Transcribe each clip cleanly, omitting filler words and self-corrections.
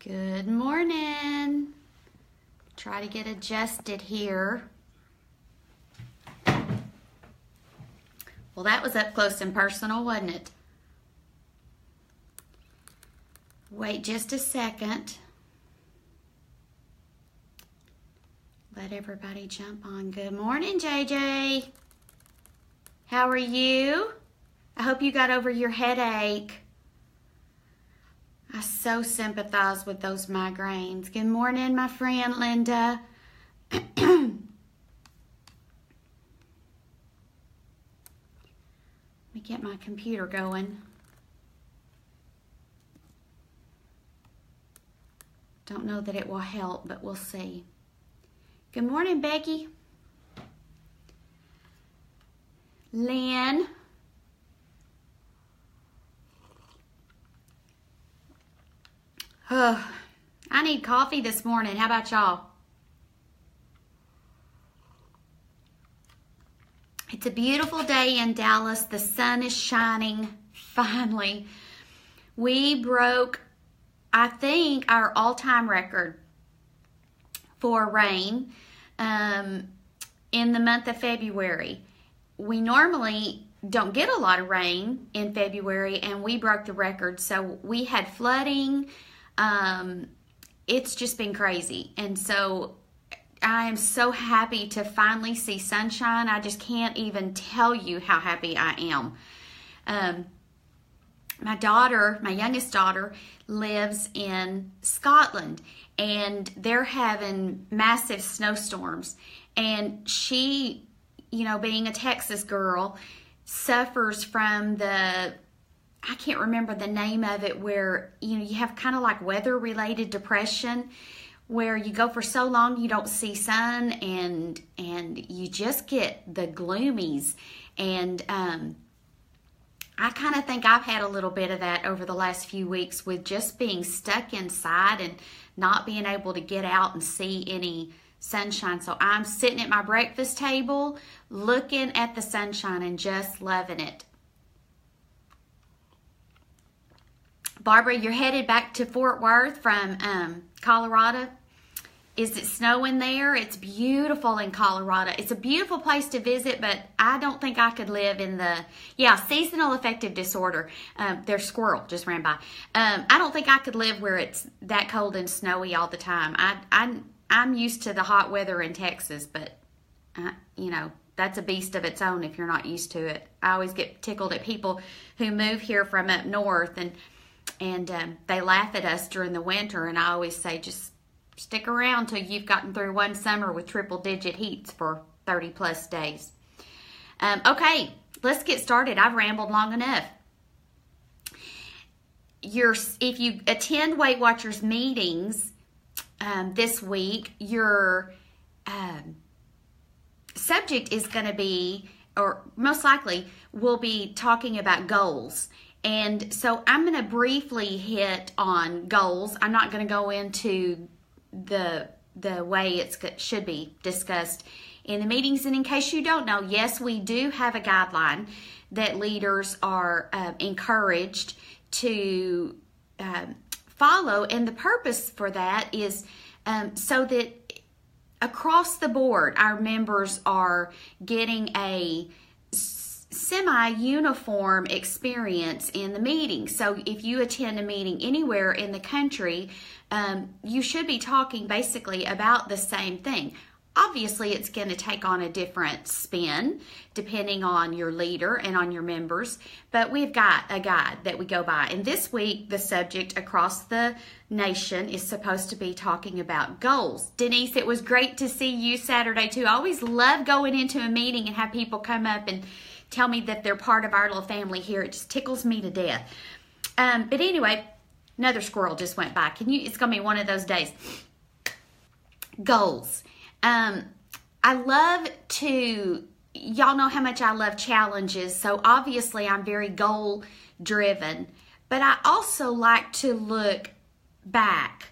Good morning. Try to get adjusted here. Well, that was up close and personal, wasn't it? Wait just a second. Let everybody jump on. Good morning, JJ. How are you? I hope you got over your headache. I so sympathize with those migraines. Good morning, my friend Linda. Let me get my computer going. Don't know that it will help, but we'll see. Good morning, Becky. Lynn. I need coffee this morning. How about y'all? It's a beautiful day in Dallas. The sun is shining finally. We broke, I think, our all-time record for rain in the month of February. We normally don't get a lot of rain in February, and we broke the record. So we had flooding. It's just been crazy. And so I am so happy to finally see sunshine. I just can't even tell you how happy I am. My daughter, my youngest daughter, lives in Scotland, and they're having massive snowstorms. And she, you know, being a Texas girl, suffers from the, I can't remember the name of it, where, you know, you have kind of like weather-related depression, where you go for so long you don't see sun, and you just get the gloomies. And I kind of think I've had a little bit of that over the last few weeks with just being stuck inside and not being able to get out and see any sunshine. So I'm sitting at my breakfast table looking at the sunshine and just loving it. Barbara, you're headed back to Fort Worth from Colorado. Is it snowing there? It's beautiful in Colorado. It's a beautiful place to visit, but I don't think I could live in the, seasonal affective disorder. Their squirrel just ran by. I don't think I could live where it's that cold and snowy all the time. I'm used to the hot weather in Texas, but, that's a beast of its own if you're not used to it. I always get tickled at people who move here from up north, and they laugh at us during the winter, and I always say, just stick around till you've gotten through one summer with triple-digit heats for 30-plus days. Okay, let's get started. I've rambled long enough. If you attend Weight Watchers meetings this week, your subject is going to be, or most likely, will be talking about goals. And so I'm going to briefly hit on goals. I'm not going to go into the way it should be discussed in the meetings. And in case you don't know, yes, we do have a guideline that leaders are encouraged to follow. And the purpose for that is so that across the board, our members are getting a semi-uniform experience in the meeting. So if you attend a meeting anywhere in the country, you should be talking basically about the same thing. Obviously, it's going to take on a different spin depending on your leader and on your members, but we've got a guide that we go by. And this week, the subject across the nation is supposed to be talking about goals. Denise, it was great to see you Saturday too. I always love going into a meeting and have people come up and tell me that they're part of our little family here. It just tickles me to death. But anyway, another squirrel just went by. It's going to be one of those days. Goals. I love y'all know how much I love challenges. So obviously I'm very goal driven, but I also like to look back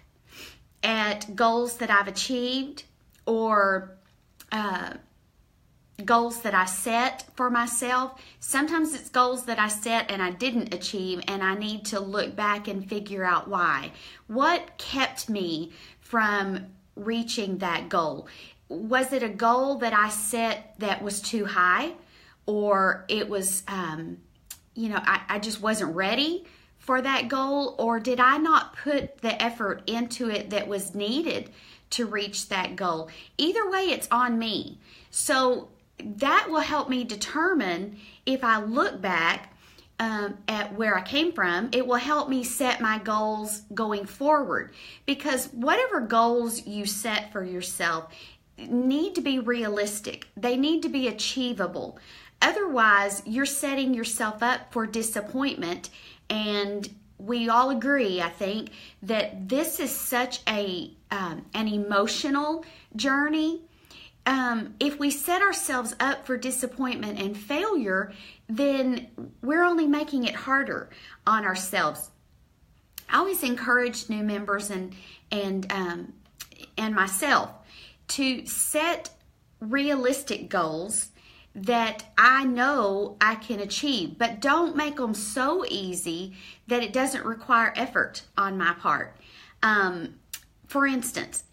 at goals that I've achieved, or goals that I set for myself. Sometimes it's goals that I set and I didn't achieve, and I need to look back and figure out why. What kept me from reaching that goal? Was it a goal that I set that was too high, or it was, I just wasn't ready for that goal, or did I not put the effort into it that was needed to reach that goal? Either way, it's on me. So that will help me determine, if I look back at where I came from, it will help me set my goals going forward. Because whatever goals you set for yourself need to be realistic. They need to be achievable. Otherwise, you're setting yourself up for disappointment. And we all agree, I think, that this is such an emotional journey. If we set ourselves up for disappointment and failure, then we're only making it harder on ourselves. I always encourage new members and myself to set realistic goals that I know I can achieve, but don't make them so easy that it doesn't require effort on my part. For instance,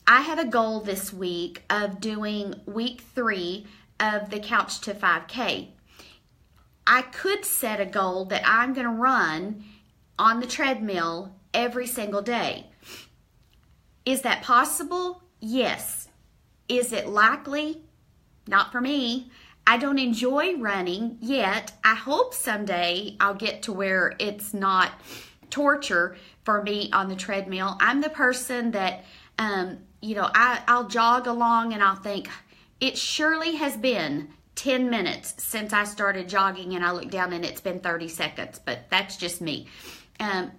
I have a goal this week of doing week 3 of the Couch to 5K. I could set a goal that I'm going to run on the treadmill every single day. Is that possible? Yes. Is it likely? Not for me. I don't enjoy running yet. I hope someday I'll get to where it's not torture for me on the treadmill. I'm the person that, I'll jog along and I'll think, it surely has been 10 minutes since I started jogging, and I look down and it's been 30 seconds, but that's just me.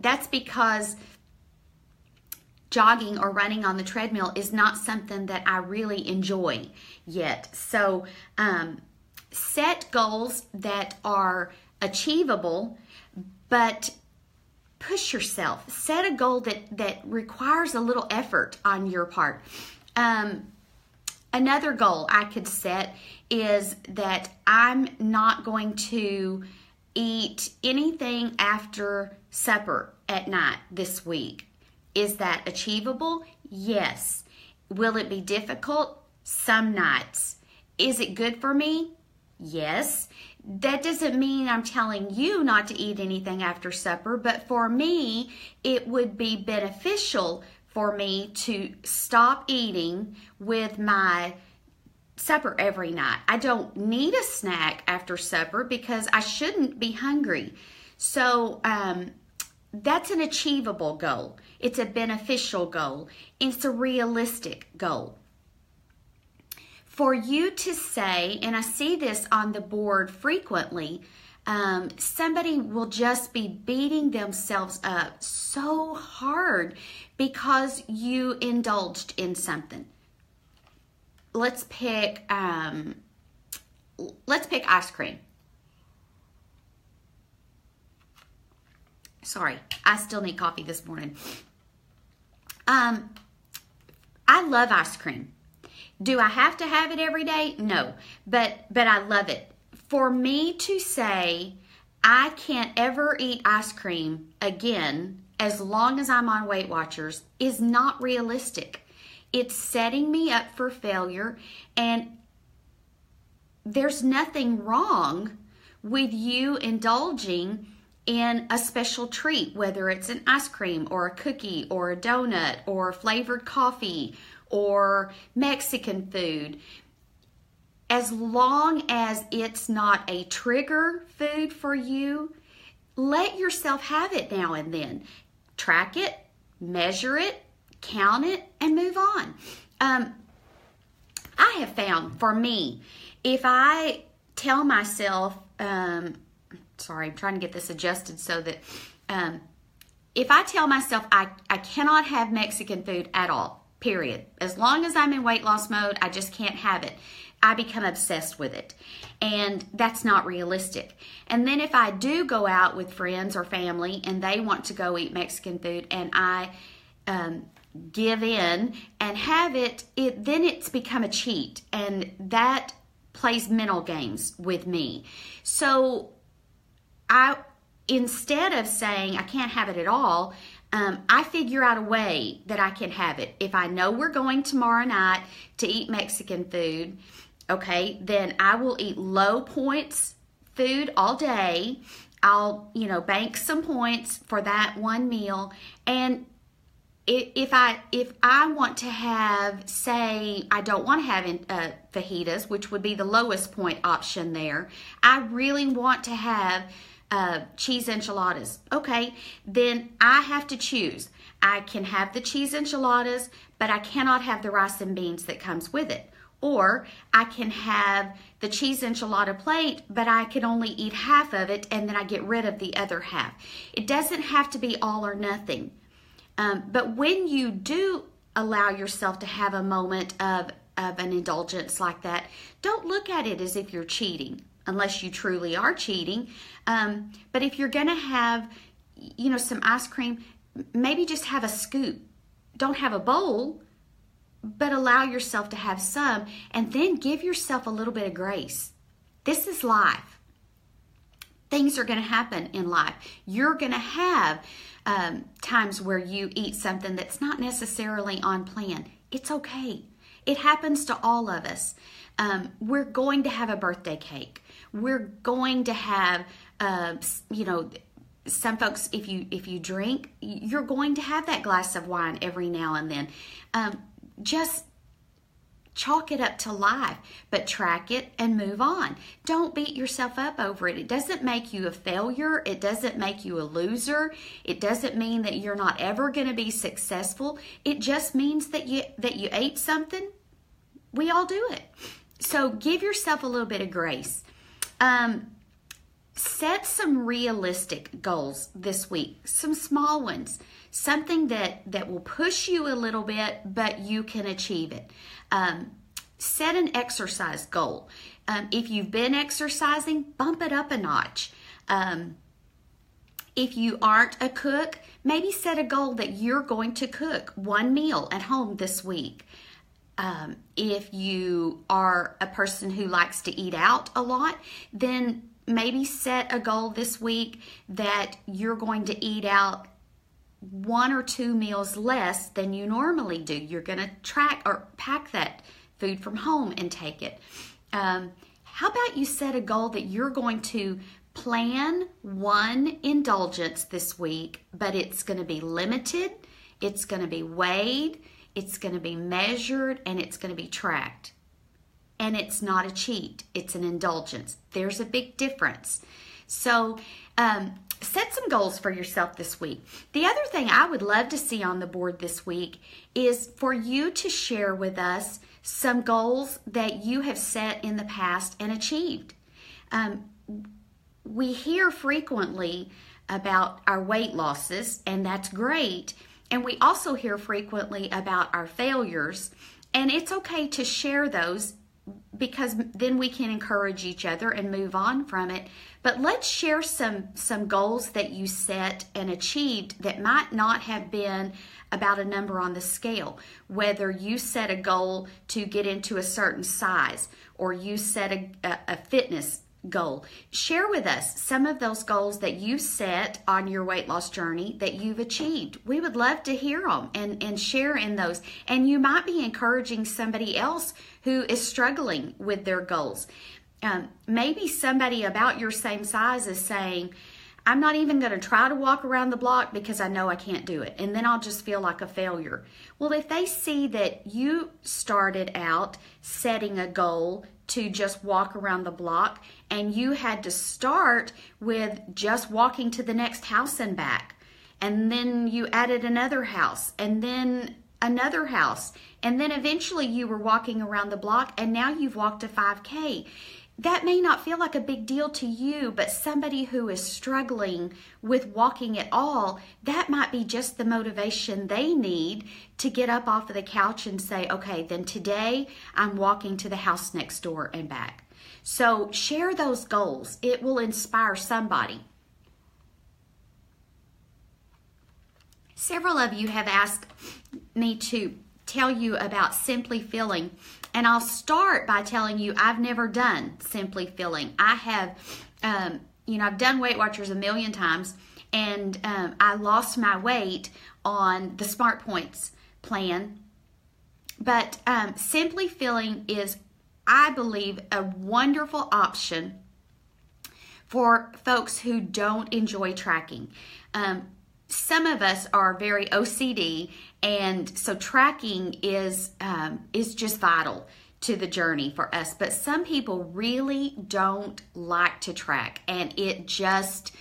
That's because jogging or running on the treadmill is not something that I really enjoy yet. So set goals that are achievable, but push yourself. Set a goal that requires a little effort on your part. Another goal I could set is that I'm not going to eat anything after supper at night this week. Is that achievable? Yes. Will it be difficult? Some nights. Is it good for me? Yes. That doesn't mean I'm telling you not to eat anything after supper, but for me, it would be beneficial for me to stop eating with my supper every night. I don't need a snack after supper because I shouldn't be hungry. So that's an achievable goal. It's a beneficial goal. It's a realistic goal. For you to say, and I see this on the board frequently, somebody will just be beating themselves up so hard because you indulged in something. Let's pick ice cream. Sorry, I still need coffee this morning. I love ice cream. Do I have to have it every day? No, but I love it. For me to say I can't ever eat ice cream again as long as I'm on Weight Watchers is not realistic. It's setting me up for failure, and there's nothing wrong with you indulging in a special treat, whether it's an ice cream or a cookie or a donut or flavored coffee or Mexican food. As long as it's not a trigger food for you, let yourself have it now and then. Track it, measure it, count it, and move on. I have found, for me, if I tell myself, sorry, I'm trying to get this adjusted so that if I tell myself I cannot have Mexican food at all, period. As long as I'm in weight loss mode, I just can't have it. I become obsessed with it. And that's not realistic. And then if I do go out with friends or family and they want to go eat Mexican food and I give in and have it, then it's become a cheat. And that plays mental games with me. So instead of saying I can't have it at all, I figure out a way that I can have it. If I know we're going tomorrow night to eat Mexican food, okay, then I will eat low points food all day. I'll, bank some points for that one meal. And if I want to have, say, I don't want to have fajitas, which would be the lowest point option there. I really want to have cheese enchiladas. Okay, then I have to choose. I can have the cheese enchiladas, but I cannot have the rice and beans that comes with it. Or I can have the cheese enchilada plate, but I can only eat half of it and then I get rid of the other half. It doesn't have to be all or nothing. But when you do allow yourself to have a moment of an indulgence like that, don't look at it as if you're cheating, unless you truly are cheating. But if you're going to have, some ice cream, maybe just have a scoop. Don't have a bowl, but allow yourself to have some, and then give yourself a little bit of grace. This is life. Things are going to happen in life. You're going to have times where you eat something that's not necessarily on plan. It's okay. It happens to all of us. We're going to have a birthday cake. We're going to have, some folks, if you drink, you're going to have that glass of wine every now and then. Just chalk it up to life, but track it and move on. Don't beat yourself up over it. It doesn't make you a failure. It doesn't make you a loser. It doesn't mean that you're not ever going to be successful. It just means that you ate something. We all do it. So give yourself a little bit of grace. Set some realistic goals this week, some small ones, something that will push you a little bit, but you can achieve it. Set an exercise goal. If you've been exercising, bump it up a notch. If you aren't a cook, maybe set a goal that you're going to cook one meal at home this week. If you are a person who likes to eat out a lot, then maybe set a goal this week that you're going to eat out 1 or 2 meals less than you normally do. You're going to track or pack that food from home and take it. How about you set a goal that you're going to plan one indulgence this week, but it's going to be limited, it's going to be weighed, it's going to be measured, and it's going to be tracked. And it's not a cheat, it's an indulgence. There's a big difference. So set some goals for yourself this week. The other thing I would love to see on the board this week is for you to share with us some goals that you have set in the past and achieved. We hear frequently about our weight losses, and that's great. And we also hear frequently about our failures, and it's okay to share those because then we can encourage each other and move on from it. But let's share some goals that you set and achieved that might not have been about a number on the scale. Whether you set a goal to get into a certain size or you set a fitness goal. Share with us some of those goals that you set on your weight loss journey that you've achieved. We would love to hear them and share in those. And you might be encouraging somebody else who is struggling with their goals. Maybe somebody about your same size is saying, I'm not even going to try to walk around the block because I know I can't do it, and then I'll just feel like a failure. Well, if they see that you started out setting a goal to just walk around the block and you had to start with just walking to the next house and back, and then you added another house and then another house, and then eventually you were walking around the block and now you've walked a 5K. That may not feel like a big deal to you, but somebody who is struggling with walking at all, that might be just the motivation they need to get up off of the couch and say, okay, then today I'm walking to the house next door and back. So share those goals. It will inspire somebody. Several of you have asked me to tell you about Simply Filling. And I'll start by telling you I've never done Simply Filling. I have, I've done Weight Watchers a million times, and I lost my weight on the Smart Points plan. But Simply Filling is, I believe, a wonderful option for folks who don't enjoy tracking. Some of us are very OCD, and so tracking is just vital to the journey for us. But some people really don't like to track, and it's just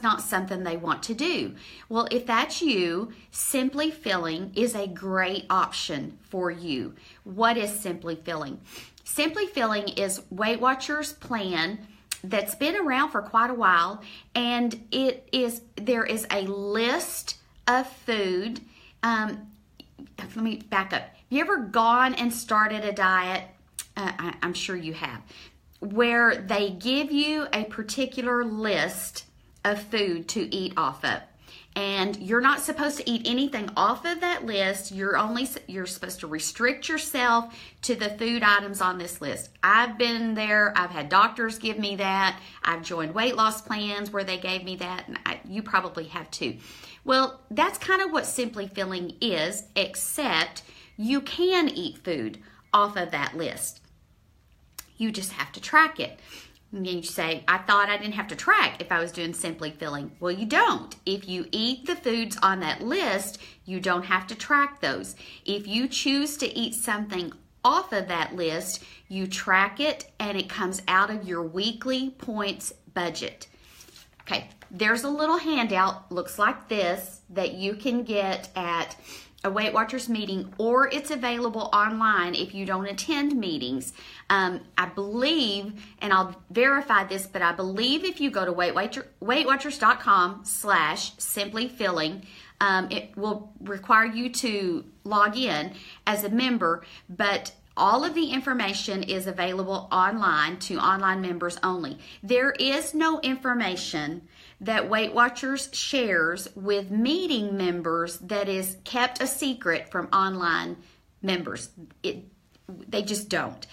not something they want to do. Well, if that's you, Simply Filling is a great option for you. What is Simply Filling? Simply Filling is Weight Watchers' plan that's been around for quite a while, and there is a list of food. Let me back up. Have you ever gone and started a diet? I'm sure you have, where they give you a particular list of food to eat off of. And you're not supposed to eat anything off of that list. You're supposed to restrict yourself to the food items on this list. I've been there. I've had doctors give me that. I've joined weight loss plans where they gave me that. And you probably have too. Well, that's kind of what Simply Filling is, except you can eat food off of that list. You just have to track it. And you say, I thought I didn't have to track if I was doing Simply Filling. Well, you don't. If you eat the foods on that list, you don't have to track those. If you choose to eat something off of that list, you track it, and it comes out of your weekly points budget. Okay, there's a little handout, looks like this, that you can get at a Weight Watchers meeting, or it's available online if you don't attend meetings. I believe, and I'll verify this, but I believe if you go to weightwatchers.com/simplyfilling, it will require you to log in as a member, but all of the information is available online to online members only. There is no information that Weight Watchers shares with meeting members that is kept a secret from online members. They just don't.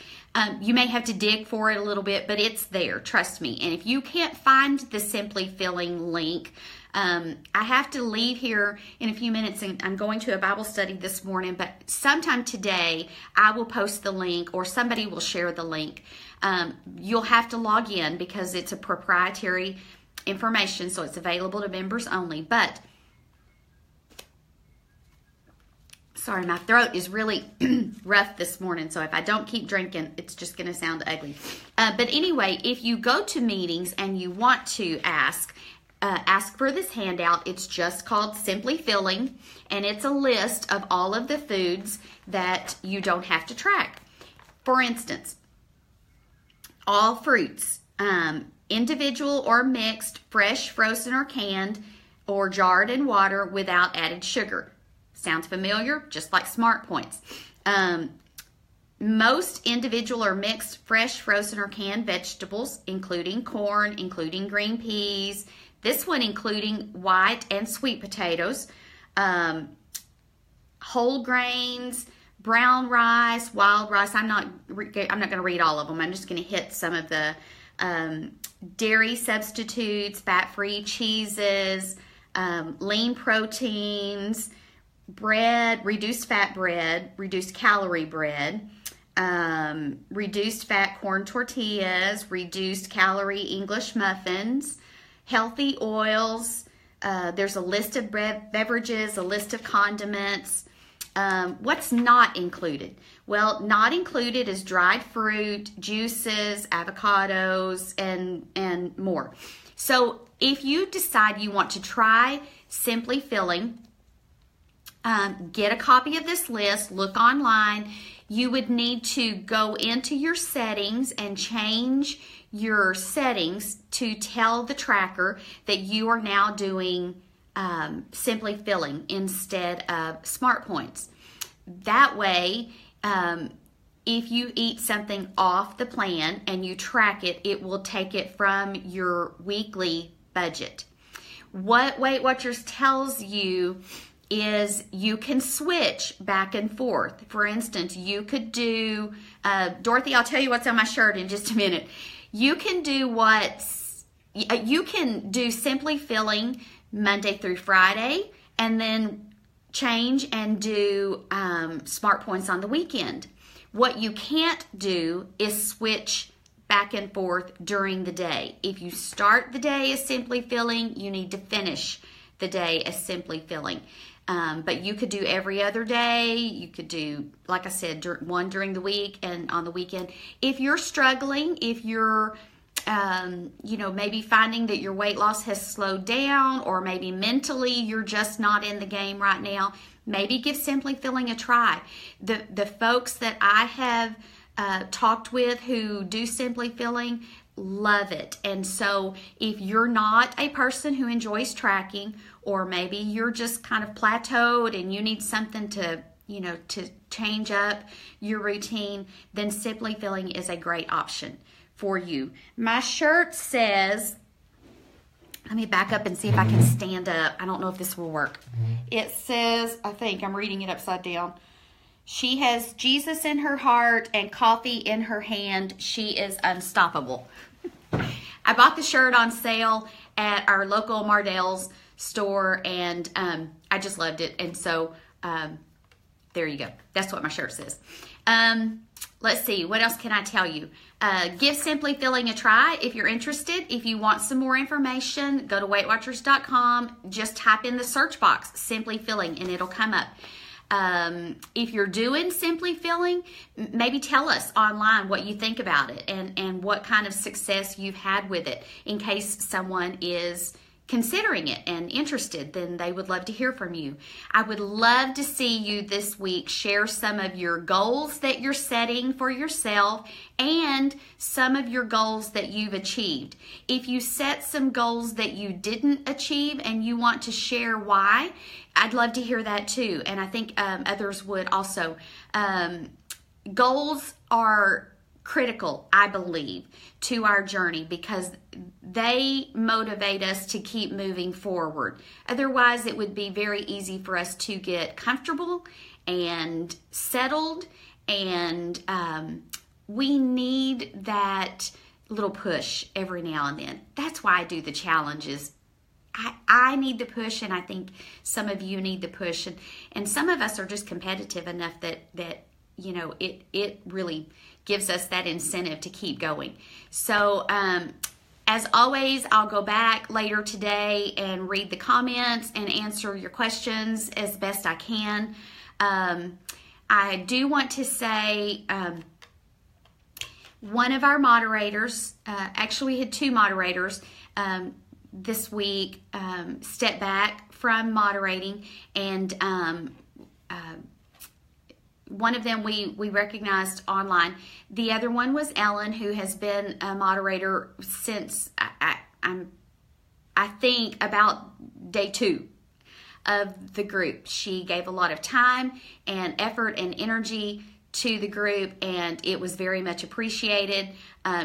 You may have to dig for it a little bit, but it's there, trust me. And if you can't find the Simply Filling link, I have to leave here in a few minutes, and I'm going to a Bible study this morning, but sometime today I will post the link, or somebody will share the link. You'll have to log in because it's a proprietary information, so it's available to members only. But sorry, my throat is really rough this morning, so if I don't keep drinking, it's just going to sound ugly. But anyway, if you go to meetings and you want to ask for this handout, it's just called Simply Filling, and it's a list of all of the foods that you don't have to track. For instance, all fruits, individual or mixed, fresh, frozen, or canned, or jarred in water without added sugar. Sounds familiar? Just like Smart Points. Most individual or mixed, fresh, frozen, or canned vegetables, including corn, including green peas, this one including white and sweet potatoes, whole grains, brown rice, wild rice. I'm not going to read all of them. I'm just going to hit some of the dairy substitutes, fat-free cheeses, lean proteins, bread, reduced fat bread, reduced calorie bread, reduced fat corn tortillas, reduced calorie English muffins, healthy oils. There's a list of beverages, a list of condiments. What's not included? Well, not included is dried fruit, juices, avocados, and more. So if you decide you want to try Simply Filling, get a copy of this list, look online. You would need to go into your settings and change your settings to tell the tracker that you are now doing Simply Filling instead of Smart Points. That way, if you eat something off the plan and you track it, it will take it from your weekly budget. What Weight Watchers tells you is you can switch back and forth. For instance, you could do, Dorothy, I'll tell you what's on my shirt in just a minute. You can do Simply Filling Monday through Friday, and then change and do Smart Points on the weekend. What you can't do is switch back and forth during the day. If you start the day as Simply Filling, you need to finish the day as Simply Filling. But you could do every other day. You could do, like I said, one during the week and on the weekend. If you're struggling, if you're maybe finding that your weight loss has slowed down, or maybe mentally you're just not in the game right now, maybe give Simply Filling a try. The folks that I have talked with who do Simply Filling love it. And so if you're not a person who enjoys tracking, or maybe you're just kind of plateaued and you need something to change up your routine, then Simply Filling is a great option for you. My shirt says, let me back up and see if I can stand up. I don't know if this will work. It says, I think I'm reading it upside down. She has Jesus in her heart and coffee in her hand. She is unstoppable. I bought the shirt on sale at our local Mardell's store, and I just loved it. And so there you go. That's what my shirt says. Let's see. What else can I tell you? Give Simply Filling a try if you're interested. If you want some more information, go to WeightWatchers.com. Just type in the search box, Simply Filling, and it'll come up. If you're doing Simply Filling, maybe tell us online what you think about it and what kind of success you've had with it. In case someone is considering it and interested, then they would love to hear from you. I would love to see you this week share some of your goals that you're setting for yourself and some of your goals that you've achieved. If you set some goals that you didn't achieve and you want to share why, I'd love to hear that too. And I think others would also. Goals are critical, I believe, to our journey because they motivate us to keep moving forward. Otherwise, it would be very easy for us to get comfortable and settled, and we need that little push every now and then. That's why I do the challenges. I need the push, and I think some of you need the push, and some of us are just competitive enough that it really gives us that incentive to keep going. So as always, I'll go back later today and read the comments and answer your questions as best I can. I do want to say one of our moderators, actually we had two moderators this week, step back from moderating, and one of them we recognized online. The other one was Ellen, who has been a moderator since I think about day 2 of the group. She gave a lot of time and effort and energy to the group, and it was very much appreciated.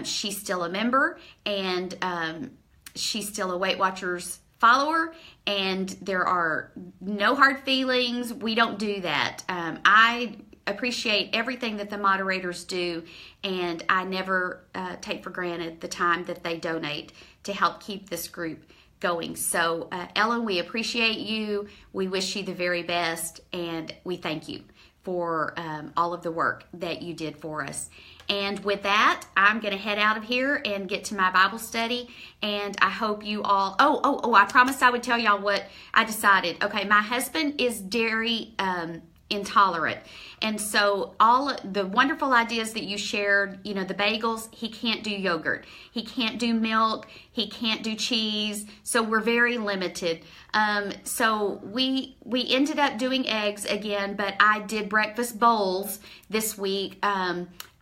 She's still a member, and she's still a Weight Watchers follower, and there are no hard feelings. We don't do that. I appreciate everything that the moderators do, and I never take for granted the time that they donate to help keep this group going. So Ellen, we appreciate you. We wish you the very best, and we thank you for all of the work that you did for us. And with that, I'm going to head out of here and get to my Bible study. And I hope you all, I promised I would tell y'all what I decided. Okay, my husband is dairy intolerant. And so all the wonderful ideas that you shared, the bagels, he can't do yogurt. He can't do milk. He can't do cheese. So we're very limited. So we ended up doing eggs again, but I did breakfast bowls this week.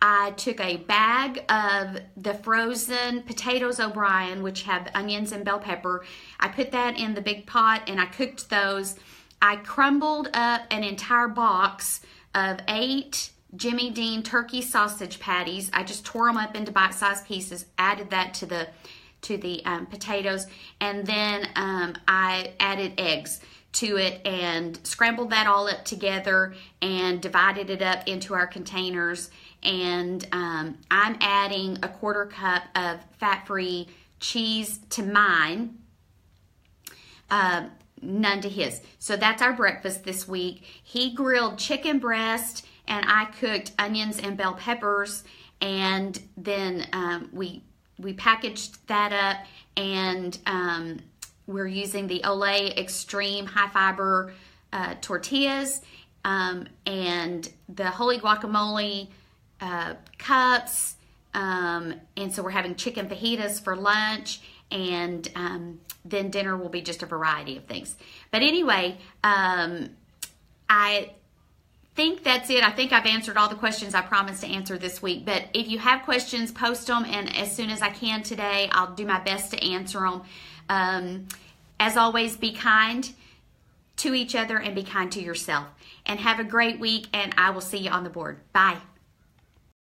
I took a bag of the frozen potatoes O'Brien, which have onions and bell pepper. I put that in the big pot and I cooked those. I crumbled up an entire box of 8 Jimmy Dean turkey sausage patties. I just tore them up into bite-sized pieces, added that to the potatoes, and then I added eggs to it and scrambled that all up together and divided it up into our containers. And I'm adding a 1/4 cup of fat-free cheese to mine, none to his. So that's our breakfast this week. He grilled chicken breast and I cooked onions and bell peppers, and then we packaged that up, and we're using the Olay Extreme high fiber tortillas, and the Holy Guacamole cups, and so we're having chicken fajitas for lunch, and then dinner will be just a variety of things. But anyway, I think that's it. I think I've answered all the questions I promised to answer this week. But if you have questions, post them, and as soon as I can today, I'll do my best to answer them. As always, be kind to each other and be kind to yourself. And have a great week, and I will see you on the board. Bye.